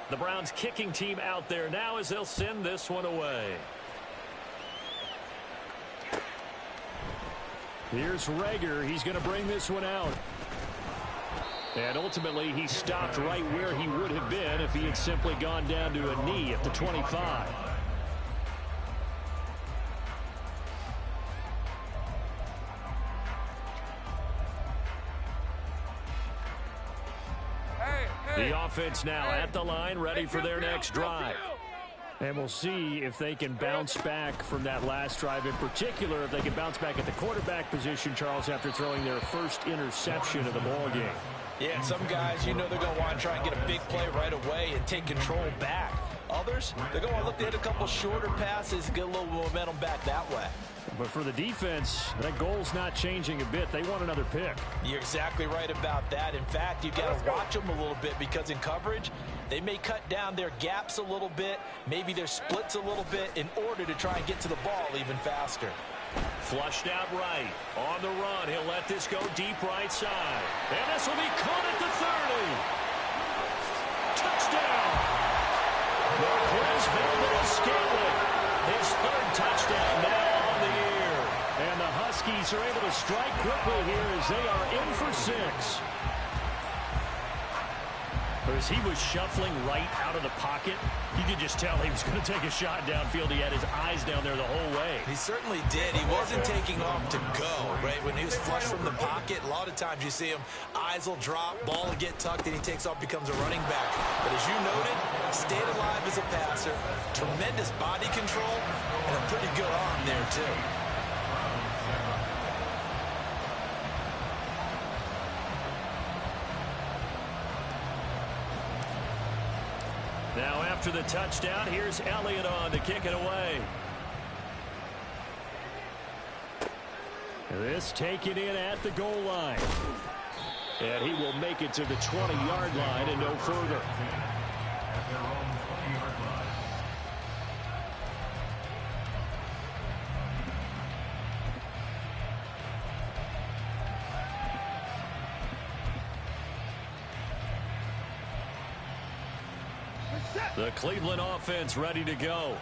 The Browns kicking team out there now as they'll send this one away. Here's Rager. He's going to bring this one out. And ultimately, he stopped right where he would have been if he had simply gone down to a knee at the 25. The offense now at the line, ready for their next drive. And we'll see if they can bounce back from that last drive. In particular, if they can bounce back at the quarterback position, Charles, after throwing their first interception of the ballgame. Yeah, and some guys, you know they're going to want to try and get a big play right away and take control back. Others, they're going to look to hit a couple shorter passes, get a little momentum back that way. But for the defense, that goal's not changing a bit. They want another pick. You're exactly right about that. In fact, you've got to watch them a little bit because in coverage, they may cut down their gaps a little bit, maybe their splits a little bit in order to try and get to the ball even faster. Flushed out right. On the run, he'll let this go deep right side. And this will be caught at the 30. Touchdown! Marquez Valdez-Scantling. His third touchdown now on the year. And the Huskies are able to strike quickly here as they are in for 6. As he was shuffling right out of the pocket, you could just tell he was going to take a shot downfield. He had his eyes down there the whole way. He certainly did. He wasn't taking off to go, right? When he was flush from the pocket, a lot of times you see him, eyes will drop, ball will get tucked, and he takes off, becomes a running back. But as you noted, stayed alive as a passer, tremendous body control, and a pretty good arm there, too. Now after the touchdown, here's Elliott on to kick it away. This taken in at the goal line. And he will make it to the 20-yard line and no further. The Cleveland offense ready to go.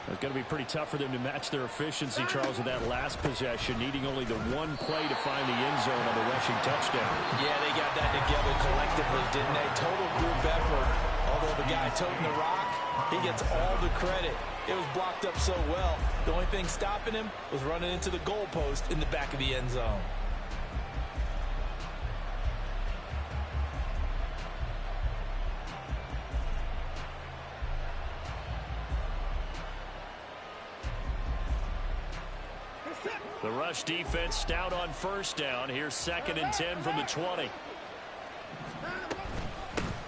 It's going to be pretty tough for them to match their efficiency, Charles, with that last possession, needing only the one play to find the end zone on the rushing touchdown. Yeah, they got that together collectively, didn't they? Total group effort. Although the guy toting the rock, he gets all the credit. It was blocked up so well. The only thing stopping him was running into the goalpost in the back of the end zone. The rush defense stout on first down. Here's 2nd and 10 from the 20.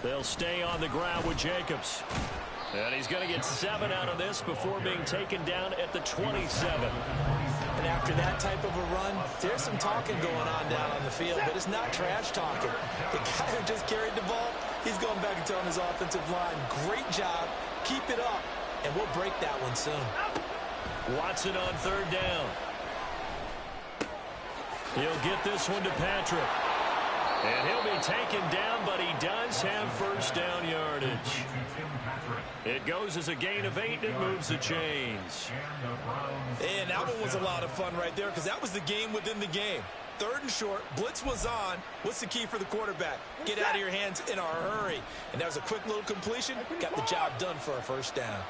They'll stay on the ground with Jacobs. And he's going to get 7 out of this before being taken down at the 27. And after that type of a run, there's some talking going on down on the field, but it's not trash talking. The guy who just carried the ball, he's going back and telling his offensive line, great job, keep it up, and we'll break that one soon. Watson on 3rd down. He'll get this one to Patrick. And he'll be taken down, but he does have first down yardage. It goes as a gain of 8 and moves the chains. And that one was a lot of fun right there because that was the game within the game. 3rd and short, blitz was on. What's the key for the quarterback? Get out of your hands in a hurry. And that was a quick little completion. Got the job done for a first down.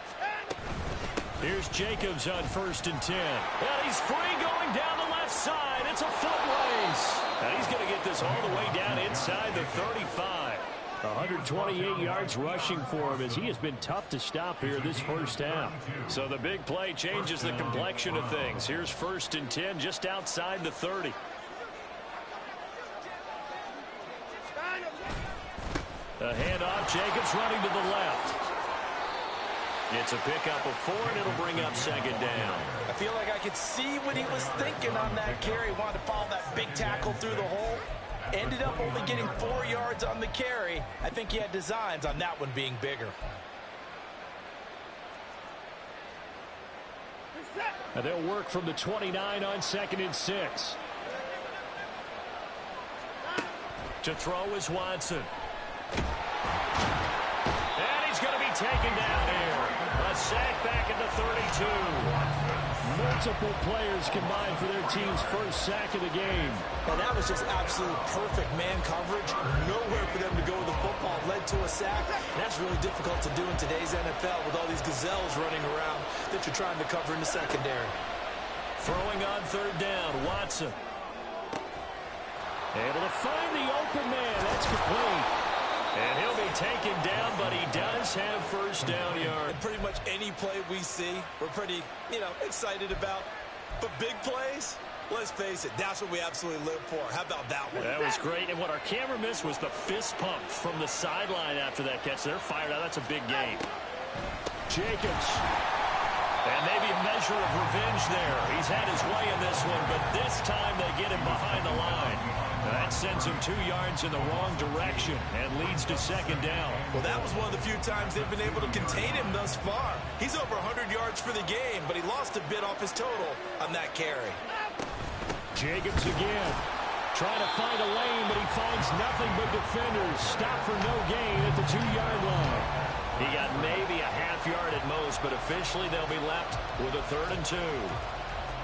Here's Jacobs on 1st and 10. And he's free going down the left side. It's a foot race. And he's going to get this all the way down inside the 35. 128 yards rushing for him as he has been tough to stop here this first half. So the big play changes the complexion of things. Here's 1st and 10 just outside the 30. A handoff. Jacobs running to the left. It's a pickup of 4, and it'll bring up 2nd down. I feel like I could see what he was thinking on that carry. Wanted to follow that big tackle through the hole. Ended up only getting 4 yards on the carry. I think he had designs on that one being bigger. And they'll work from the 29 on 2nd and 6. To throw is Watson. And he's going to be taken down here. A sack back at the 32. Multiple players combined for their team's first sack of the game. And that was just absolute perfect man coverage. Nowhere for them to go with the football. Led to a sack. And that's really difficult to do in today's NFL with all these gazelles running around that you're trying to cover in the secondary. Throwing on third down, Watson. Able to find the open man. That's complete. And he'll be taken down, but he does have first down yard. And pretty much any play we see, we're pretty, excited about. But big plays, let's face it, that's what we absolutely live for. How about that one? That was great. And what our camera missed was the fist pump from the sideline after that catch. They're fired out. That's a big game. Jacobs. And maybe a measure of revenge there. He's had his way in this one, but this time they get him behind the line. That sends him 2 yards in the wrong direction and leads to second down. Well, that was one of the few times they've been able to contain him thus far. He's over 100 yards for the game, but he lost a bit off his total on that carry. Jacobs again. Trying to find a lane, but he finds nothing but defenders. Stop for no gain at the 2-yard line. He got maybe a half yard at most, but officially they'll be left with a 3rd and 2.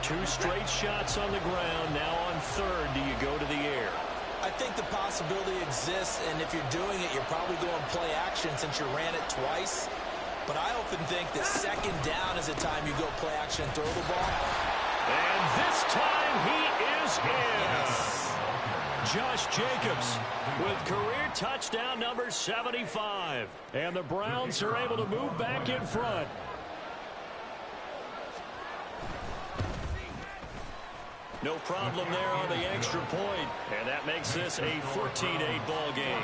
2 straight shots on the ground. Now on third, do you go to the air? I think the possibility exists, and if you're doing it, you're probably going play action since you ran it twice. But I often think that second down is a time you go play action and throw the ball. And this time he is in. Josh Jacobs with career touchdown number 75. And the Browns are able to move back in front. No problem there on the extra point. And that makes this a 14-8 ball game.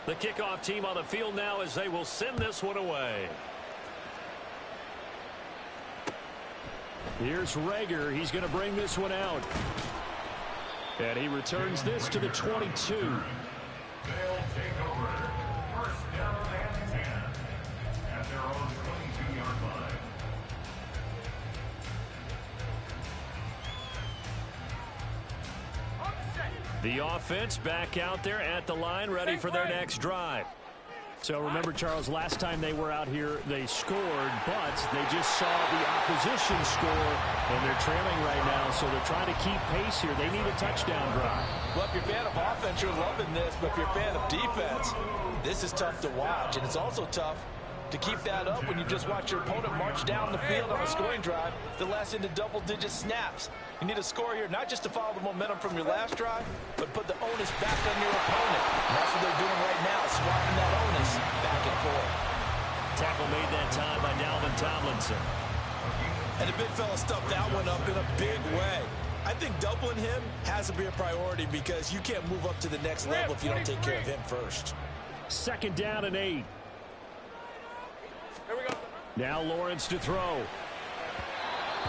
The kickoff team on the field now as they will send this one away. Here's Rager. He's going to bring this one out. And he returns this to the 22. They'll take over. First down and 10 at their own 22-yard line. The offense back out there at the line, ready for their next drive. So remember, Charles, last time they were out here, they scored, but they just saw the opposition score, and they're trailing right now, so they're trying to keep pace here. They need a touchdown drive. Well, if you're a fan of offense, you're loving this, but if you're a fan of defense, this is tough to watch, and it's also tough to keep that up when you just watch your opponent march down the field on a scoring drive that lasts into double-digit snaps. You need a score here, not just to follow the momentum from your last drive, but put the onus back on your opponent. And that's what they're doing right now, swapping that onus back and forth. Tackle made that time by Dalvin Tomlinson. And the big fella stuffed that one up in a big way. I think doubling him has to be a priority because you can't move up to the next level if you don't take care of him first. Second down and 8. Here we go. Now Lawrence to throw.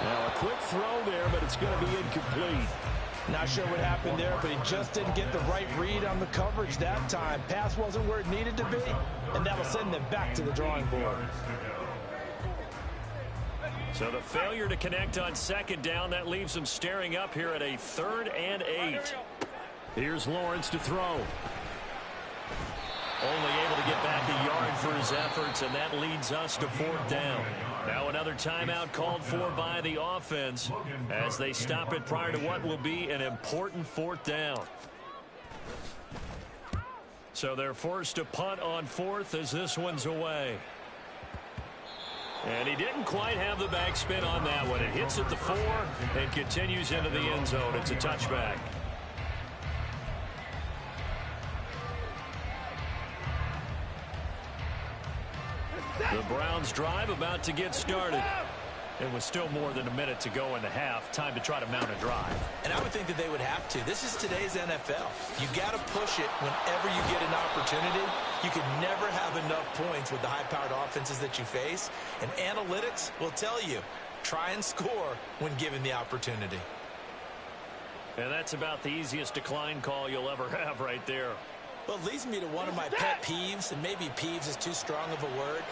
Now a quick throw there, but it's going to be incomplete. Not sure what happened there, but he just didn't get the right read on the coverage that time. Pass wasn't where it needed to be, and that'll send them back to the drawing board. So the failure to connect on second down, that leaves them staring up here at a 3rd and 8. Here's Lawrence to throw. Only able to get back a yard for his efforts, and that leads us to 4th down. Now another timeout called for by the offense as they stop it prior to what will be an important 4th down. So they're forced to punt on 4th as this one's away. And he didn't quite have the backspin on that one. It hits at the 4 and continues into the end zone. It's a touchback. The Browns drive about to get started. It was still more than a minute to go in the half. Time to try to mount a drive. And I would think that they would have to. This is today's NFL. You got to push it whenever you get an opportunity. You can never have enough points with the high-powered offenses that you face. And analytics will tell you, try and score when given the opportunity. And that's about the easiest decline call you'll ever have right there. Well, it leads me to one of my pet peeves, and maybe peeves is too strong of a word,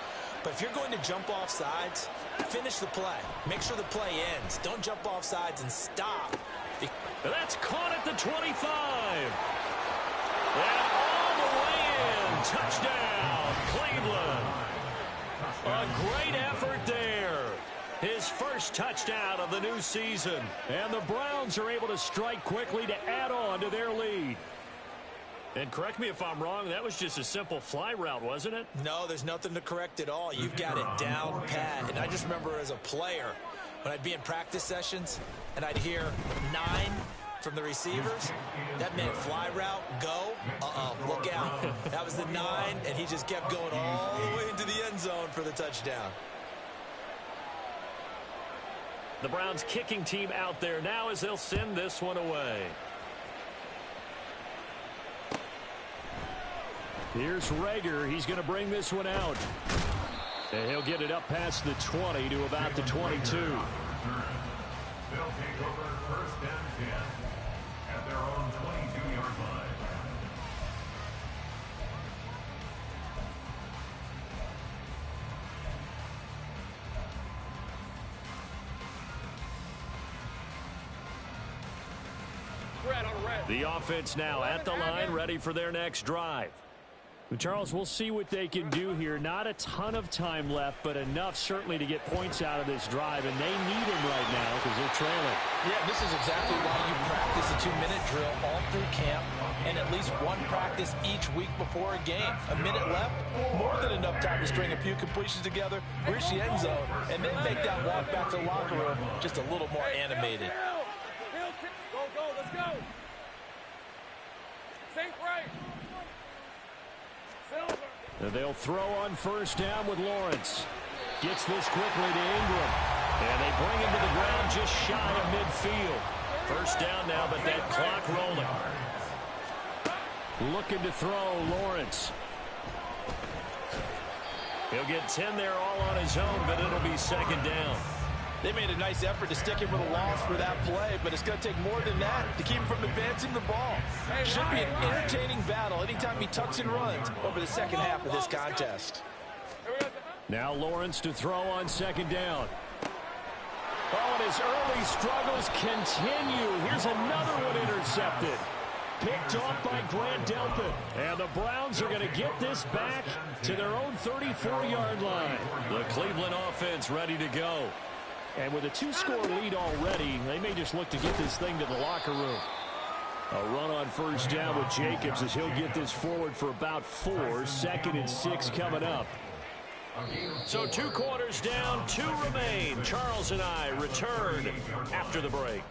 But if you're going to jump off sides, finish the play. Make sure the play ends. Don't jump off sides and stop. That's caught at the 25. And all the way in. Touchdown, Cleveland. A great effort there. His first touchdown of the new season. And the Browns are able to strike quickly to add on to their lead. And correct me if I'm wrong, that was just a simple fly route, wasn't it? No, there's nothing to correct at all. You've got it down pat. And I just remember as a player, when I'd be in practice sessions and I'd hear 9 from the receivers, that meant fly route, go, look out. That was the 9, and he just kept going all the way into the end zone for the touchdown. The Browns kicking team out there now as they'll send this one away. Here's Rager. He's going to bring this one out. And he'll get it up past the 20 to about the 22. They'll take over first and 10 at their own 22-yard line. The offense now at the line, ready for their next drive. Charles, we'll see what they can do here. Not a ton of time left, but enough certainly to get points out of this drive, and they need them right now because they're trailing. Yeah, this is exactly why you practice a 2-minute drill all through camp and at least one practice each week before a game. A minute left, more than enough time to string a few completions together, reach the end zone, and then make that walk back to the locker room just a little more animated. Go, let's go. Sink right. They'll throw on first down with Lawrence. Gets this quickly to Ingram. And they bring him to the ground just shy of midfield. First down now, but that clock rolling. Looking to throw, Lawrence. He'll get 10 there all on his own, but it'll be second down. They made a nice effort to stick him with a loss for that play, but it's going to take more than that to keep him from advancing the ball. Should be an entertaining battle anytime he tucks and runs over the second half of this contest. Now Lawrence to throw on second down. Oh, and his early struggles continue. Here's another one intercepted. Picked off by Grant Delpit. And the Browns are going to get this back to their own 34-yard line. The Cleveland offense ready to go. And with a 2-score lead already, they may just look to get this thing to the locker room. A run on first down with Jacobs as he'll get this forward for about 4. 2nd and 6 coming up. So 2 quarters down, 2 remain. Charles and I return after the break.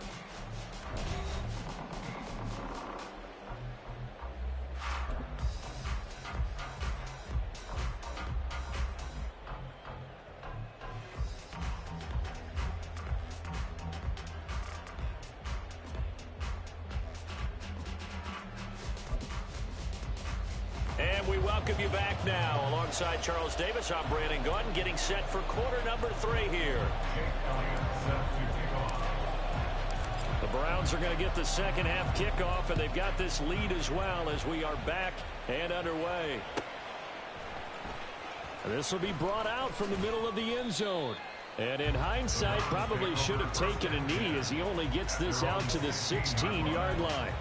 And we welcome you back now. Alongside Charles Davis, I'm Brandon Gordon, getting set for quarter number 3 here. The Browns are going to get the second half kickoff, and they've got this lead as well as we are back and underway. This will be brought out from the middle of the end zone. And in hindsight, probably should have taken a knee as he only gets this out to the 16-yard line.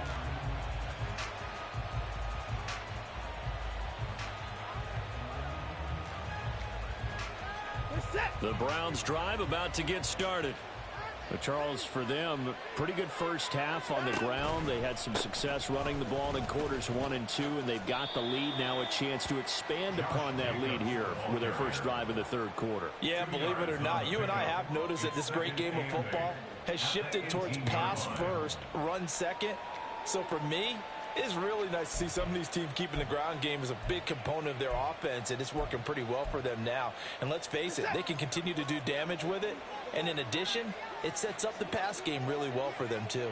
The Browns drive about to get started. But Charles, for them, pretty good first half on the ground. They had some success running the ball in quarters 1 and 2, and they've got the lead now, a chance to expand upon that lead here with their first drive in the 3rd quarter. Yeah, believe it or not, you and I have noticed that this great game of football has shifted towards pass first, run second. So for me, it's really nice to see some of these teams keeping the ground game as a big component of their offense, and it's working pretty well for them now. And let's face it, they can continue to do damage with it. And in addition, it sets up the pass game really well for them too.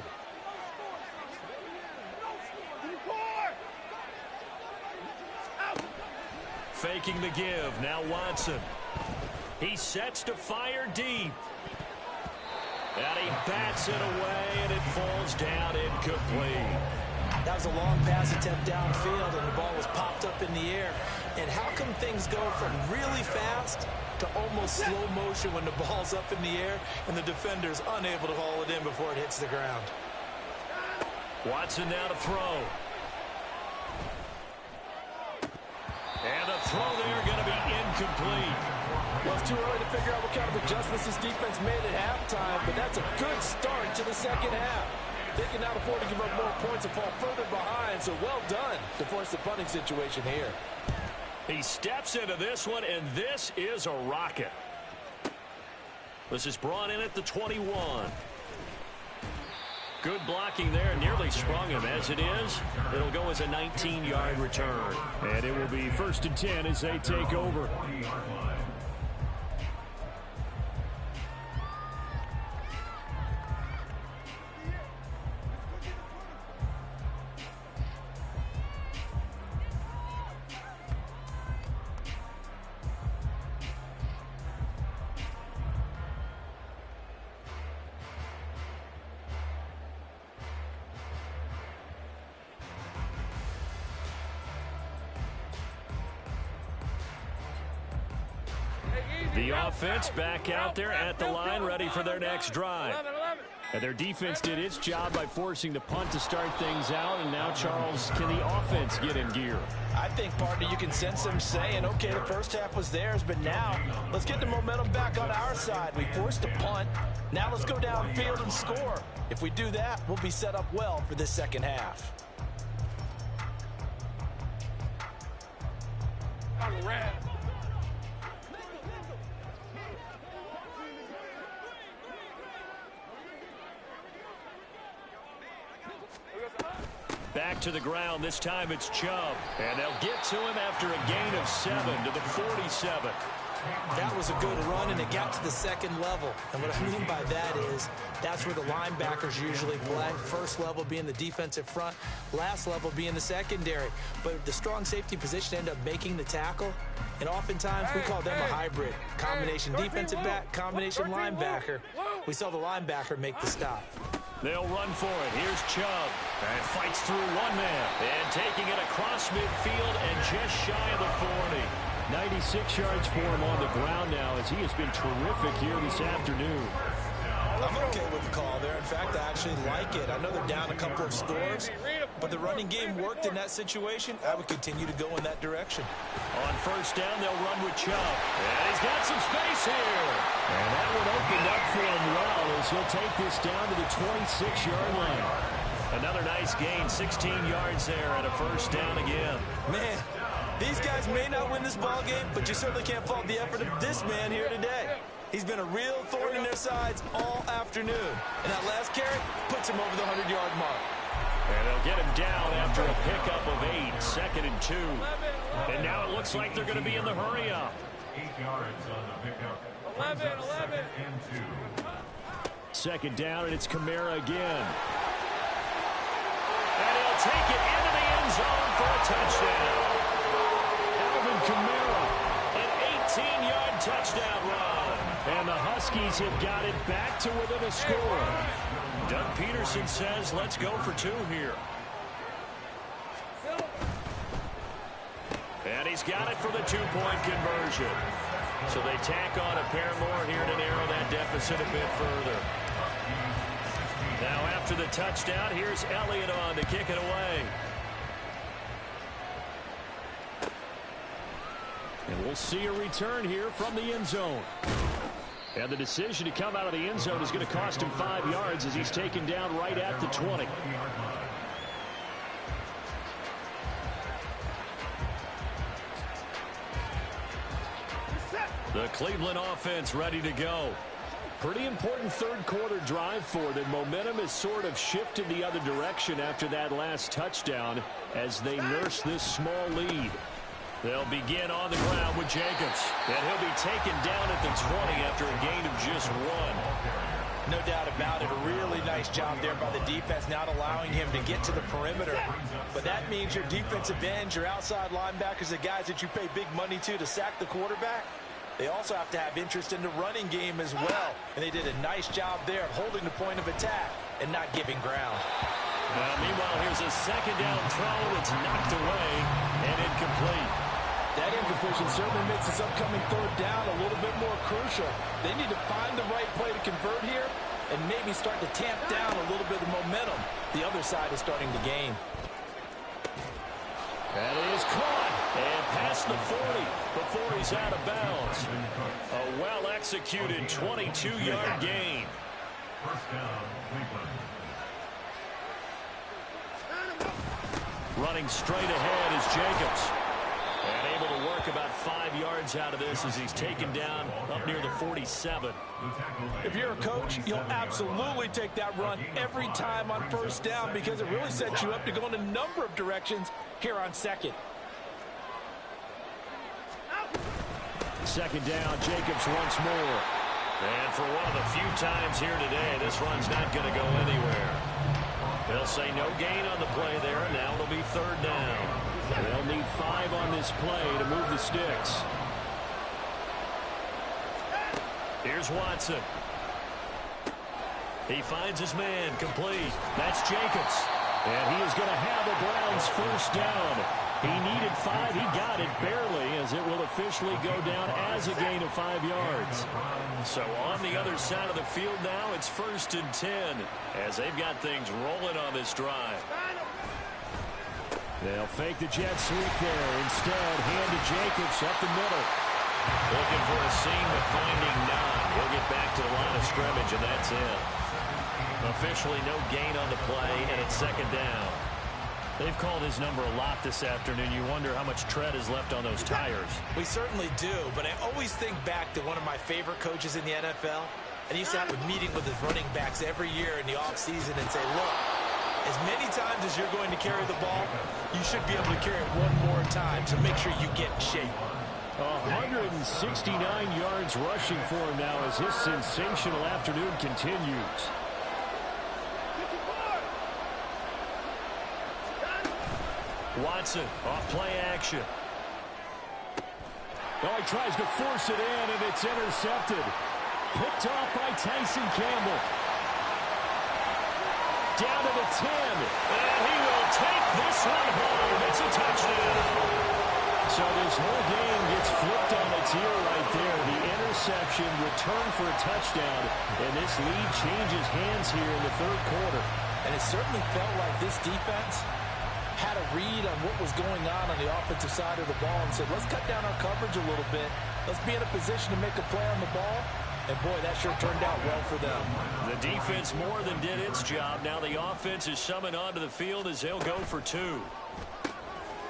Faking the give. Now Watson. He sets to fire deep. And he bats it away, and it falls down incomplete. That was a long pass attempt downfield, and the ball was popped up in the air. And how come things go from really fast to almost slow motion when the ball's up in the air and the defender's unable to haul it in before it hits the ground? Watson now to throw. And the throw there going to be incomplete. Well, it's too early to figure out what kind of adjustments this defense made at halftime, but that's a good start to the second half. They can now afford to give up more points and fall further behind, so well done to force the punting situation here. He steps into this one, and this is a rocket. This is brought in at the 21. Good blocking there, nearly sprung him. As it is, it'll go as a 19-yard return. And it will be 1st and 10 as they take over. The offense back out there at the line, ready for their next drive. And their defense did its job by forcing the punt to start things out. And now, Charles, can the offense get in gear? I think, partner, you can sense them saying, okay, the first half was theirs, but now let's get the momentum back on our side. We forced a punt. Now let's go downfield and score. If we do that, we'll be set up well for this second half. Back to the ground. This time it's Chubb. And they'll get to him after a gain of 7 to the 47. That was a good run, and it got to the second level. And what I mean by that is that's where the linebackers usually play. First level being the defensive front, last level being the secondary. But the strong safety position ended up making the tackle, and oftentimes we call them a hybrid. Combination defensive back, combination linebacker. We saw the linebacker make the stop. They'll run for it. Here's Chubb. And fights through one man. And taking it across midfield and just shy of the 40. 96 yards for him on the ground now as he has been terrific here this afternoon. I'm okay with the call there. In fact, I actually like it. I know they're down a couple of scores, but the running game worked in that situation. I would continue to go in that direction. On first down, they'll run with Chubb. And he's got some space here. And that one opened up for him well as he'll take this down to the 26-yard line. Another nice gain, 16 yards there and a first down again. Man, these guys may not win this ball game, but you certainly can't fault the effort of this man here today. He's been a real thorn in their sides all afternoon. And that last carry puts him over the 100-yard mark. And they'll get him down after a pickup of 8, 2nd and 2. And now it looks like they're going to be in the hurry-up. 8 yards on the pickup. 11 and 2. Second down, and it's Kamara again. And he'll take it into the end zone for a touchdown. Alvin Kamara, an 18-yard touchdown run. And the Huskies have got it back to within a score. Doug Peterson says, let's go for 2 here. And he's got it for the 2-point conversion. So they tack on a pair more here to narrow that deficit a bit further. Now after the touchdown, here's Elliott on to kick it away. And we'll see a return here from the end zone. And the decision to come out of the end zone is going to cost him 5 yards as he's taken down right at the 20. The Cleveland offense ready to go. Pretty important third-quarter drive for them. Momentum has sort of shifted the other direction after that last touchdown as they nurse this small lead. They'll begin on the ground with Jacobs. And he'll be taken down at the 20 after a gain of just 1. No doubt about it. A really nice job there by the defense, not allowing him to get to the perimeter. But that means your defensive ends, your outside linebackers, the guys that you pay big money to sack the quarterback, they also have to have interest in the running game as well. And they did a nice job there of holding the point of attack and not giving ground. Meanwhile, here's a second down throw that's knocked away and incomplete. That incompletion certainly makes this upcoming third down a little bit more crucial. They need to find the right play to convert here and maybe start to tamp down a little bit of momentum the other side is starting to gain. That is caught and past the 40 before he's out of bounds. A well-executed 22-yard gain. First down, Cleveland. Running straight ahead is Jacobs. And able to work about 5 yards out of this as he's taken down up near the 47. If you're a coach, you'll absolutely take that run every time on first down because it really sets you up to go in a number of directions here on second. Second down, Jacobs once more. And for one of the few times here today, this run's not going to go anywhere. They'll say no gain on the play there, and now it'll be third down. They'll need 5 on this play to move the sticks. Here's Watson. He finds his man, complete. That's Jacobs. And he is going to have the Browns first down. He needed 5. He got it barely, as it will officially go down as a gain of 5 yards. So on the other side of the field now, it's 1st and 10, as they've got things rolling on this drive. They'll fake the jet sweep there. Instead, hand to Jacobs up the middle. Looking for a seam, but finding none. He'll get back to the line of scrimmage, and that's it. Officially no gain on the play, and it's second down. They've called his number a lot this afternoon. You wonder how much tread is left on those tires. We certainly do, but I always think back to one of my favorite coaches in the NFL. And he used to have a meeting with his running backs every year in the offseason and say, look, as many times as you're going to carry the ball, you should be able to carry it one more time, so make sure you get in shape. 169 yards rushing for him now as his sensational afternoon continues. Watson off play action. Oh, he tries to force it in, and it's intercepted. Picked off by Tyson Campbell. Down to the 10, and he will take this one home. It's a touchdown. So this whole game gets flipped on its ear right there. The interception, return for a touchdown, and this lead changes hands here in the third quarter. And it certainly felt like this defense had a read on what was going on the offensive side of the ball and said, let's cut down our coverage a little bit. Let's be in a position to make a play on the ball. And, boy, that sure turned out well for them. The defense more than did its job. Now the offense is summoned onto the field as they'll go for 2.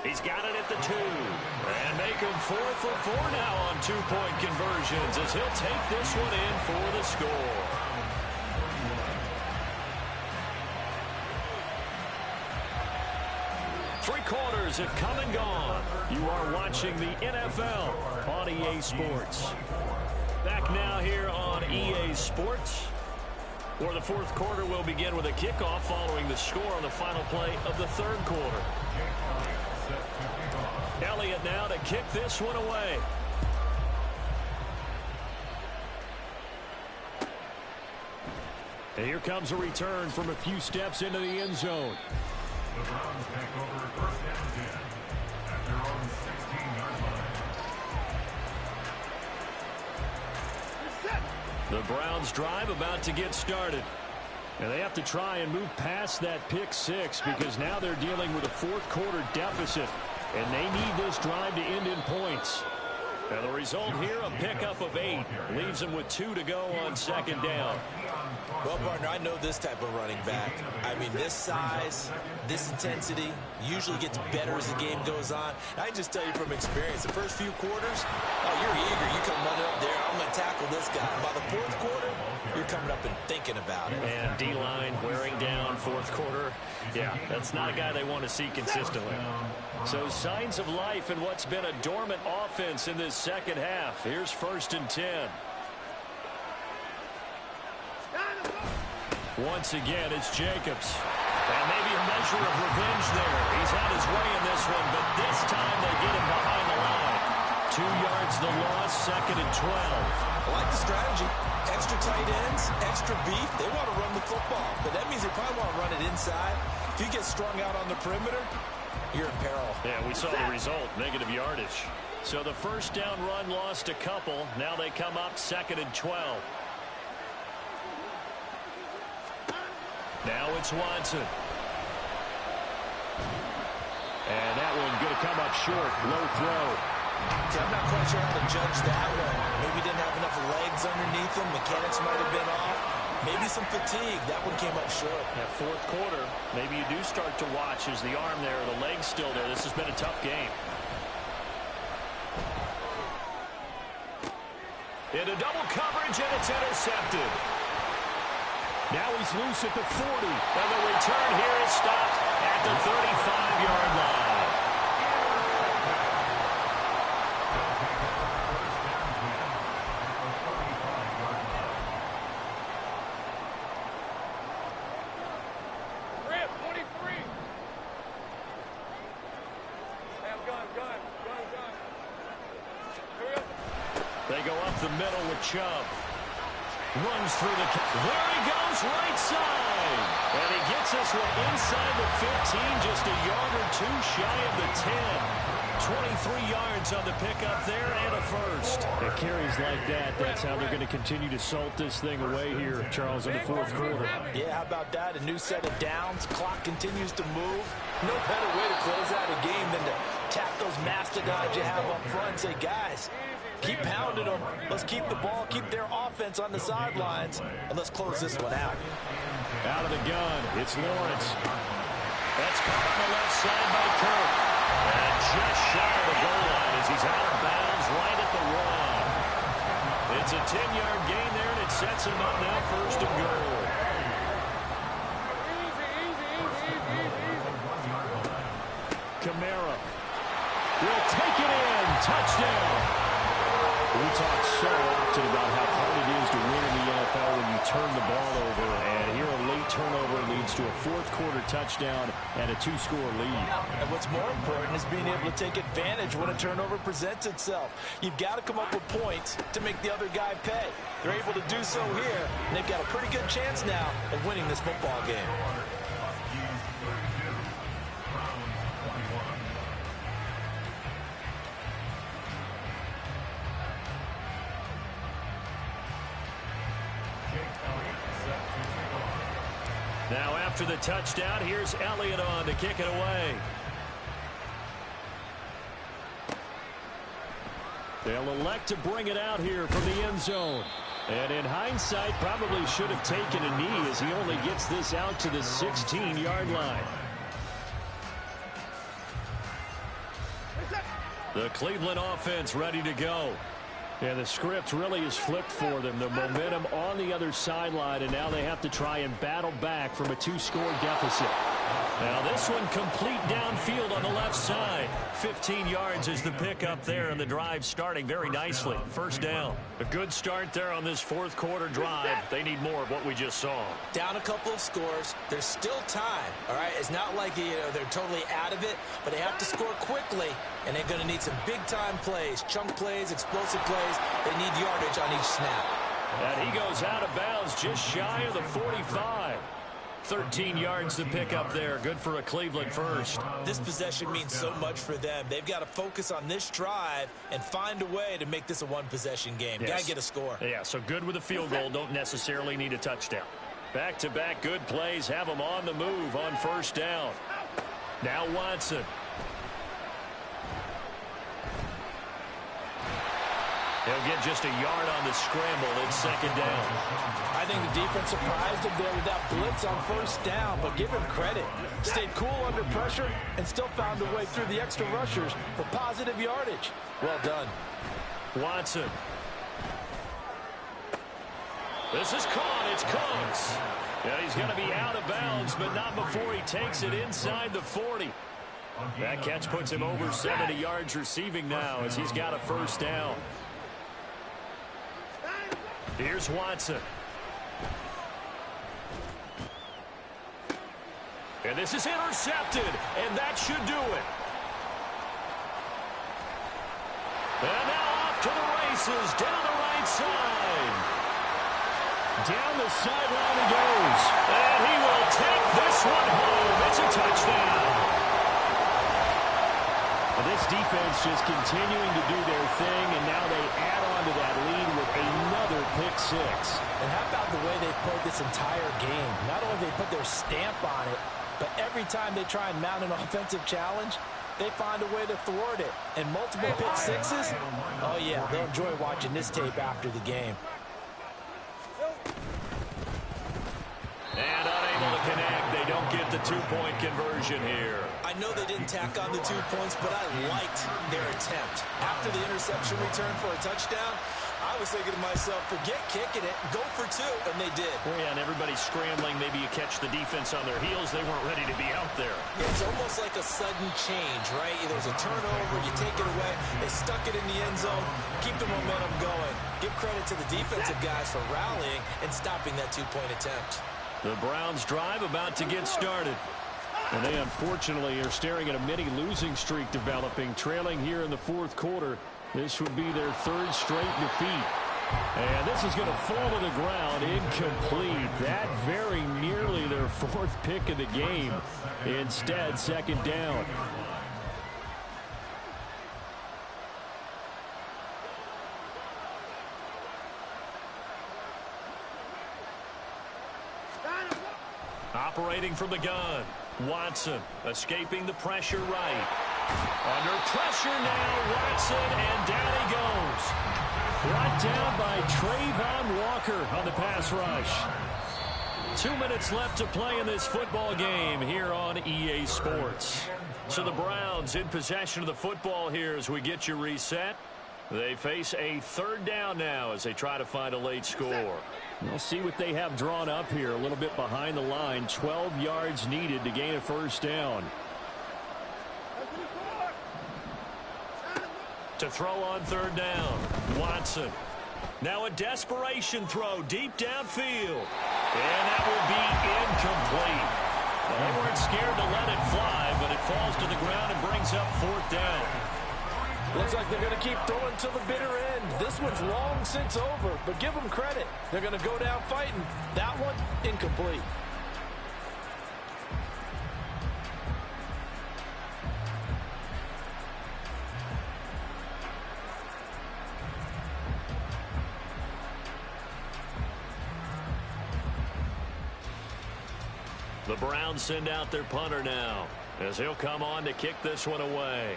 He's got it at the 2. And make him 4 for 4 now on 2-point conversions as he'll take this one in for the score. Three quarters have come and gone. You are watching the NFL on EA Sports. Back now here on EA Sports, where the fourth quarter will begin with a kickoff following the score on the final play of the third quarter. Elliott now to kick this one away. And here comes a return from a few steps into the end zone. The Browns take over first down 10 at their own 16-yard line. The Browns drive about to get started. And they have to try and move past that pick 6 because now they're dealing with a fourth quarter deficit. And they need this drive to end in points. And the result here, a pickup of 8. Leaves them with 2 to go on second down. Well, partner, I know this type of running back. I mean, this size, this intensity usually gets better as the game goes on. I can just tell you from experience, the first few quarters, oh, you're eager. You come running up there, I'm going to tackle this guy. By the fourth quarter, you're coming up and thinking about it. And D-line wearing down fourth quarter. Yeah, that's not a guy they want to see consistently. So signs of life in what's been a dormant offense in this second half. Here's 1st and 10. Once again, it's Jacobs. And maybe a measure of revenge there. He's had his way in this one, but this time they get him behind the line. 2 yards the loss, 2nd and 12. I like the strategy. Extra tight ends, extra beef, they want to run the football. But that means they probably want to run it inside. If you get strung out on the perimeter, you're in peril. Yeah, we saw the result, negative yardage. So the first down run lost a couple. Now they come up 2nd and 12. Now it's Watson. And that one going to come up short. Low throw. See, I'm not quite sure how to judge that one. Maybe didn't have enough legs underneath him. Mechanics might have been off. Maybe some fatigue. That one came up short. That fourth quarter, maybe you do start to watch as the arm there, the leg's still there. This has been a tough game. Into double coverage, and it's intercepted. Now he's loose at the 40. And the return here is stopped at the 35-yard line. Rip, 23. Have gun. Hurry up. They go up the middle with Chubb. Runs through the... There he goes, right side. And he gets this one inside the 15, just a yard or two shy of the 10. 23 yards on the pickup there and a first. It carries like that. That's how they're going to continue to salt this thing away here, Charles, in the fourth quarter. Yeah, how about that? A new set of downs. Clock continues to move. No better way to close out a game than to tap those mastodons you have up front and say, guys, keep pounding them. Let's keep the ball, keep their offense on the sidelines, and let's close this one out. Out of the gun, it's Lawrence. That's caught on the left side by Kirk. And just shy of the goal line as he's out of bounds right at the 1. It's a 10-yard gain there, and it sets him up now 1st and goal. Kamara will take it in. Touchdown. We talk so often about how hard it is to win in the NFL when you turn the ball over. And here a late turnover leads to a fourth quarter touchdown and a 2-score lead. And what's more important is being able to take advantage when a turnover presents itself. You've got to come up with points to make the other guy pay. They're able to do so here, and they've got a pretty good chance now of winning this football game. Now after the touchdown, here's Elliott on to kick it away. They'll elect to bring it out here from the end zone. And in hindsight, probably should have taken a knee as he only gets this out to the 16-yard line. The Cleveland offense ready to go. And the script really is flipped for them. The momentum on the other sideline, and now they have to try and battle back from a 2-score deficit. Now this one complete downfield on the left side. 15 yards is the pickup there, and the drive starting very nicely. First down. A good start there on this fourth quarter drive. They need more of what we just saw. Down a couple of scores. There's still time, all right? It's not like they're totally out of it, but they have to score quickly, and they're going to need some big-time plays, chunk plays, explosive plays. They need yardage on each snap. And he goes out of bounds just shy of the 45. 13 yards to pick up there. Good for a Cleveland first. This possession means so much for them. They've got to focus on this drive and find a way to make this a one-possession game. Yes. Got to get a score. Yeah, so good with a field goal. Don't necessarily need a touchdown. Back-to-back good plays have them on the move on first down. Now Watson. He'll get just a yard on the scramble. It's second down. I think the defense surprised him there with that blitz on first down, but give him credit. Stayed cool under pressure and still found a way through the extra rushers for positive yardage. Well done. Watson. This is caught. It's Cooks. Yeah, he's going to be out of bounds, but not before he takes it inside the 40. That catch puts him over 70 yards receiving now as he's got a first down. Here's Watson. And this is intercepted, and that should do it. And now off to the races, down the right side. Down the sideline he goes. And he will take this one home. It's a touchdown. Well, this defense just continuing to do their thing, and now they add on to that lead with another pick six. And how about the way they played this entire game? Not only they put their stamp on it, but every time they try and mount an offensive challenge, they find a way to thwart it. And multiple pick sixes, oh yeah, they'll enjoy watching this tape after the game. And unable to connect. They don't get the two-point conversion here. I know they didn't tack on the 2 points, but I liked their attempt. After the interception return for a touchdown, I was thinking to myself, forget kicking it, go for two, and they did. Well, yeah, and everybody's scrambling. Maybe you catch the defense on their heels. They weren't ready to be out there. It's almost like a sudden change, right? There's a turnover, you take it away, they stuck it in the end zone, keep the momentum going. Give credit to the defensive guys for rallying and stopping that two-point attempt. The Browns drive about to get started. And they unfortunately are staring at a mini losing streak developing, trailing here in the fourth quarter. This would be their third straight defeat. And this is going to fall to the ground incomplete. That very nearly their fourth pick of the game. Instead, second down. Operating from the gun. Watson escaping the pressure right. Under pressure now, Watson, and down he goes. Brought down by Trayvon Walker on the pass rush. 2 minutes left to play in this football game here on EA Sports. So the Browns in possession of the football here as we get you reset. They face a third down now as they try to find a late score. We'll see what they have drawn up here. A little bit behind the line. 12 yards needed to gain a first down. To throw on third down. Watson. Now a desperation throw deep downfield. And that will be incomplete. Well, they weren't scared to let it fly, but it falls to the ground and brings up fourth down. Looks like they're going to keep throwing to the bitter end. This one's long since over, but give them credit. They're going to go down fighting. That one, incomplete. The Browns send out their punter now as he'll come on to kick this one away.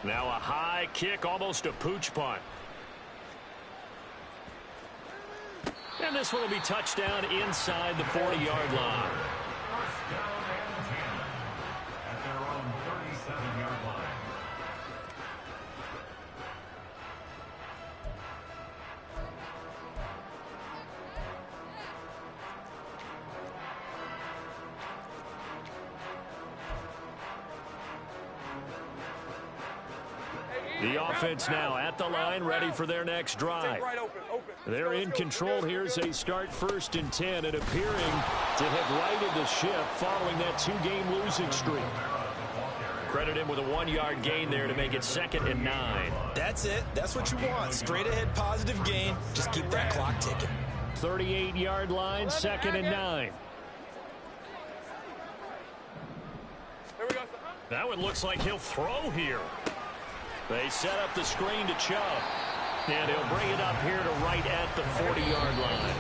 Now a high kick, almost a pooch punt. And this one will be touchdown inside the 40-yard line. First down and 10 at their own 37-yard line. The offense now at the line, ready for their next drive. They're in control here as they start 1st and 10 and appearing to have righted the ship following that 2-game losing streak. Credit him with a 1-yard gain there to make it 2nd and 9. That's it. That's what you want. Straight ahead positive gain. Just keep that clock ticking. 38-yard line, 2nd and 9. That one looks like he'll throw here. They set up the screen to Chubb. And he'll bring it up here to right at the 40-yard line.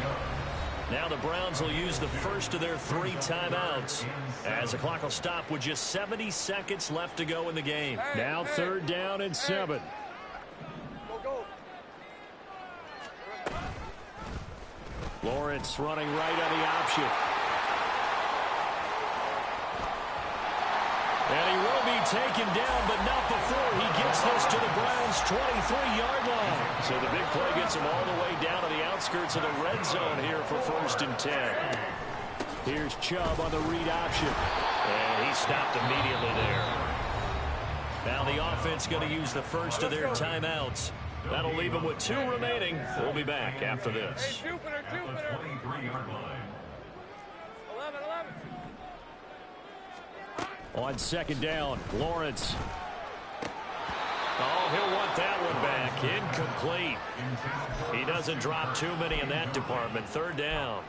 Now the Browns will use the first of their 3 timeouts as the clock will stop with just 70 seconds left to go in the game. Now 3rd down and 7. Lawrence running right on the option. And he will be taken down, but not before he gets this to the Browns' 23-yard line. So the big play gets him all the way down to the outskirts of the red zone here for 1st and 10. Here's Chubb on the read option. And he stopped immediately there. Now the offense going to use the first of their timeouts. That'll leave them with 2 remaining. We'll be back after this. At the 23-yard line. 11. On second down, Lawrence. Oh, he'll want that one back. Incomplete. He doesn't drop too many in that department. Third down.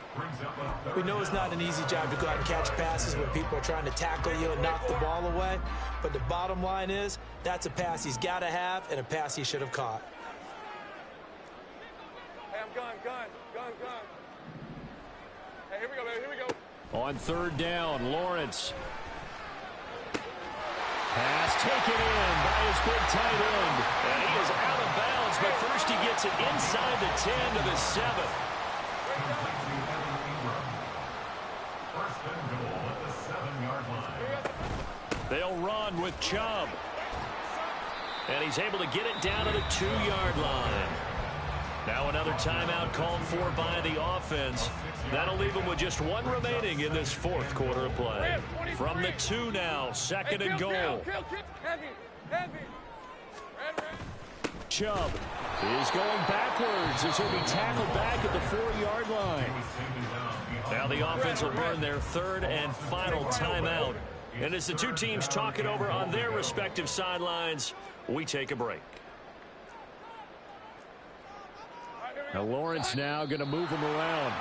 We know it's not an easy job to go out and catch passes when people are trying to tackle you and knock the ball away. But the bottom line is, that's a pass he's got to have and a pass he should have caught. Hey, I'm gun. Hey, here we go, baby. Here we go. On third down, Lawrence. Pass taken in by his big tight end. And he is out of bounds, but first he gets it inside the 10 to the 7. First and goal at the 7-yard line. They'll run with Chubb. And he's able to get it down to the 2-yard line. Now another timeout called for by the offense. That'll leave them with just one remaining in this fourth quarter of play. From the 2 now, second and goal. Heavy. Red. Chubb is going backwards as he'll be tackled back at the 4-yard line. Now the offense will burn their third and final timeout. And as the two teams talk it over on their respective sidelines, we take a break. Now Lawrence now going to move him around.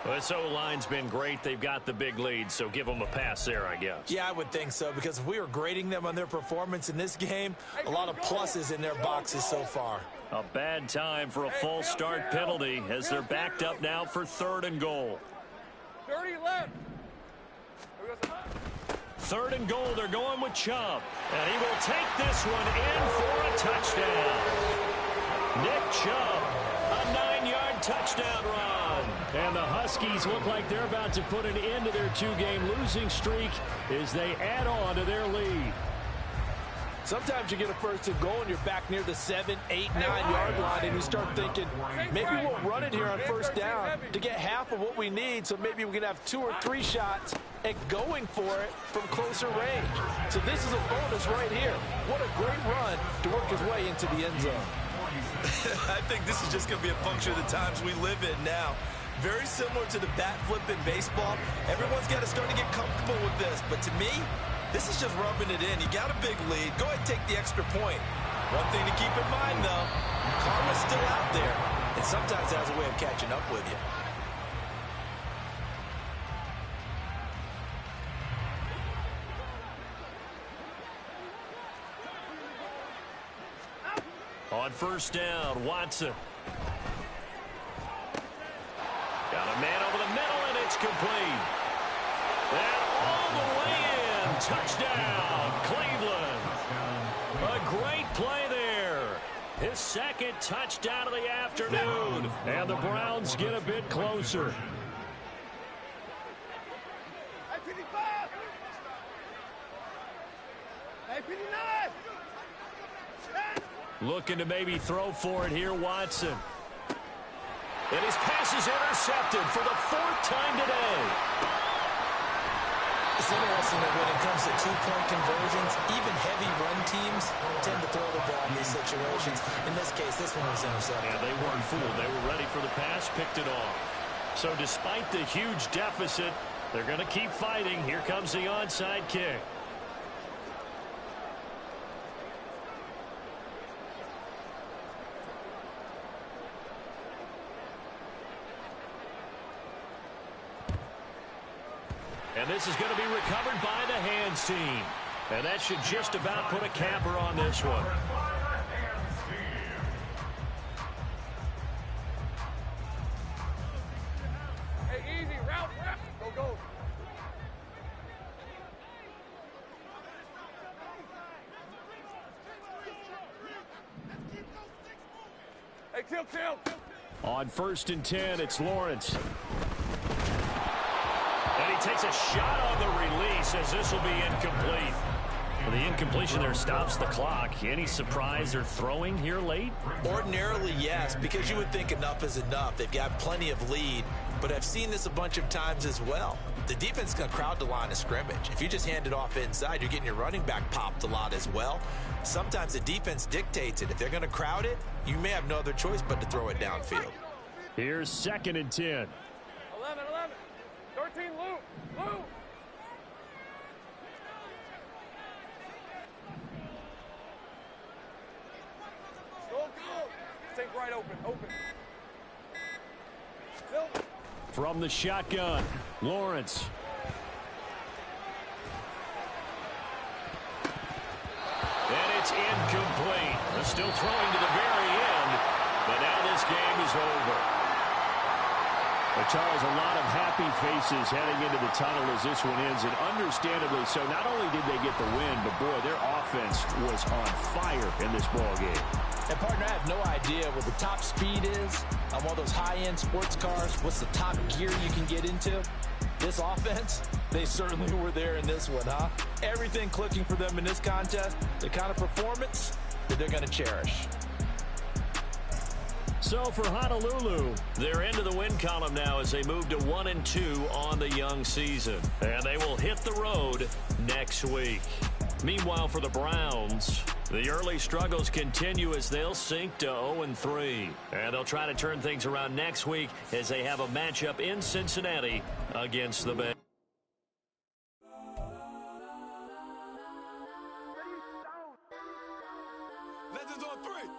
Well, this O-line's been great. They've got the big lead, so give them a pass there, I guess. Yeah, I would think so, because if we were grading them on their performance in this game, a lot of pluses in their boxes so far. A bad time for a false start penalty as they're backed up now for third and goal. 30 left. Third and goal, they're going with Chubb. And he will take this one in for a touchdown. Nick Chubb, a 9-yard touchdown run. And the Huskies look like they're about to put an end to their 2-game losing streak as they add on to their lead. Sometimes you get a first and goal and you're back near the 7, 8, 9-yard line and you start thinking, maybe we'll run it here on first down to get half of what we need, so maybe we can have 2 or 3 shots at going for it from closer range. So this is a bonus right here. What a great run to work his way into the end zone. I think this is just going to be a function of the times we live in now. Very similar to the bat flip in baseball. Everyone's got to start to get comfortable with this. But to me, this is just rubbing it in. You got a big lead. Go ahead and take the extra point. One thing to keep in mind, though, karma's still out there. And sometimes it has a way of catching up with you. On first down, Watson. Got a man over the middle, and it's complete. And all the way in. Touchdown, Cleveland. A great play there. His second touchdown of the afternoon. And the Browns get a bit closer. Hey, 55. Hey, 59. Looking to maybe throw for it here, Watson. And his pass is intercepted for the 4th time today. It's interesting that when it comes to 2-point conversions, even heavy run teams tend to throw the ball in these situations. In this case, this one was intercepted. Yeah, they weren't fooled. They were ready for the pass, picked it off. So despite the huge deficit, they're going to keep fighting. Here comes the onside kick. And this is going to be recovered by the hands team. And that should just about put a capper on this one. Hey, easy. Route. Go. Hey, kill. On first and 10, it's Lawrence. And he takes a shot on the release as this will be incomplete. Well, the incompletion there stops the clock. Any surprise they're throwing here late? Ordinarily, yes, because you would think enough is enough. They've got plenty of lead, but I've seen this a bunch of times as well. The defense is going to crowd the line of scrimmage. If you just hand it off inside, you're getting your running back popped a lot as well. Sometimes the defense dictates it. If they're going to crowd it, you may have no other choice but to throw it downfield. Here's second and 10. 11. 13, Lou. right open, open. Tilt. From the shotgun, Lawrence. And it's incomplete. They're still throwing to the very end, but now this game is over. Well, Charles, a lot of happy faces heading into the tunnel as this one ends, and understandably so. Not only did they get the win, but boy, their offense was on fire in this ball game. And partner, I have no idea what the top speed is on one of those high-end sports cars. What's the top gear you can get into? This offense, they certainly were there in this one, huh? Everything clicking for them in this contest, the kind of performance that they're going to cherish. So for Honolulu, they're into the win column now as they move to 1-2 on the young season. And they will hit the road next week. Meanwhile, for the Browns, the early struggles continue as they'll sink to 0-3. And they'll try to turn things around next week as they have a matchup in Cincinnati against the Bears.